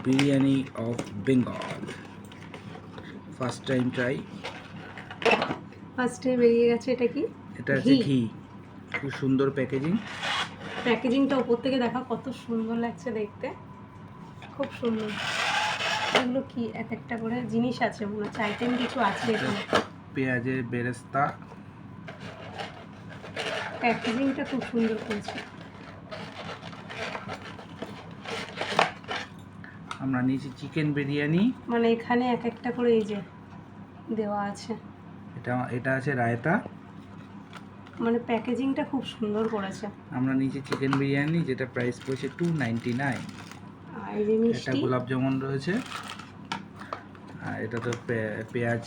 Biryani of Bengal. First time try. ফার্স্টে বেরিয়ে গেছে এটা কি? এটা আছে ঘি। খুব সুন্দর প্যাকেজিং। প্যাকেজিংটা উপর থেকে দেখা কত সুন্দর লাগছে দেখতে, খুব সুন্দর। এগুলো কি এক একটা করে জিনিস আছে, মনে হচ্ছে আইটেম কিছু আছে এখানে। পেঁয়াজের বেরেস্তা। প্যাকেজিংটা খুব সুন্দর করেছে। আমরা নিয়েছি চিকেন বিরিয়ানি, মানে এখানে এক একটা করে এই যে দেওয়া আছে। এটা আছে রায়তা। মানে প্যাকেজিংটা খুব সুন্দর করেছে। আমরা নিয়েছি চিকেন বিরিয়ানি, যেটা প্রাইস পড়েছে 299। আর এই যে এটা মিষ্টি, গোলাপ জামুন রয়েছে। আর এটা তো পেঁয়াজ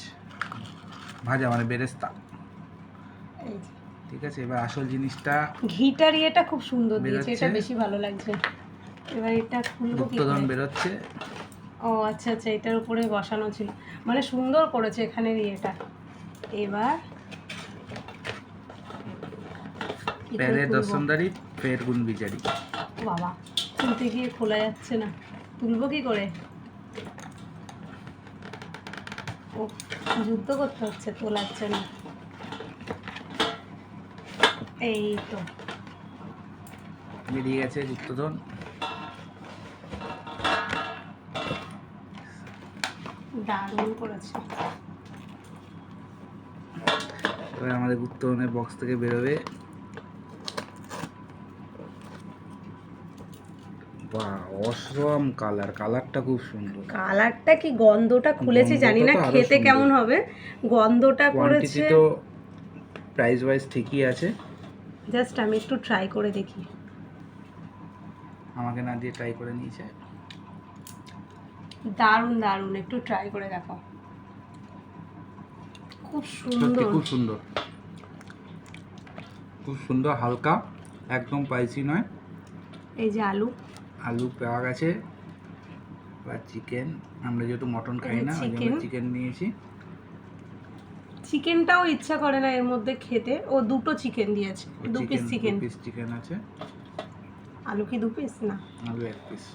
ভাজা, মানে বেরেস্তা। এই যে ঠিক আছে, এবার আসল জিনিসটা। ঘিটার ইয়েটা খুব সুন্দর দিয়েছে, বেরোচ্ছে। এটা বেশি ভালো লাগছে। এবার এটা খুলবো কি গুপ্তধন করে? বেরোচ্ছে। ও আচ্ছা আচ্ছা, এটার উপরে বসানো ছিল, মানে সুন্দর করেছে এখানের ইয়েটা। এবার কি করে প্যারে খুলবো? দশমদারি ফের গুন বিচারি। বাবা, তুলতে গিয়ে খোলা যাচ্ছে না, তুলবো কি করে? ও, যুদ্ধ করতে হচ্ছে, তোলাচ্ছে না। এই তো বেরিয়ে গেছে গুপ্তধন। দারুণ করেছে। এবার আমাদের গুপ্তধনের বক্স থেকে বেরোবে। বাহ, অসম কালারটা খুব সুন্দর। কালারটা কি, গন্ধটা খুলেছে জানি না গন্ধটা তো আরো খেতে সুন্দর। কেমন হবে। গন্ধটা কোয়ান্টিটি করেছে। তো প্রাইস ওয়াইজ ঠিকই আছে। জাস্ট আমি একটু ট্রাই করে দেখি। আমাকে না দিয়ে ট্রাই করে নিয়েছে। দারুণ দারুণ, একটু ট্রাই করে দেখো। খুব সত্যি সুন্দর। খুব সুন্দর, খুব সুন্দর, হালকা, একদম স্পাইসি নয়। এই যে আলু পাওয়া গেছে। বা চিকেন, আমরা যেহেতু মটন খাই না, ওই জন্য চিকেন নিয়েছি। চিকেনটাও ইচ্ছা করে না এর মধ্যে খেতে। ও দুটো চিকেন দিয়েছে, 2 পিস চিকেন। 2 পিস চিকেন আছে। আলু কি 2 পিস? না, আলু 1 পিস।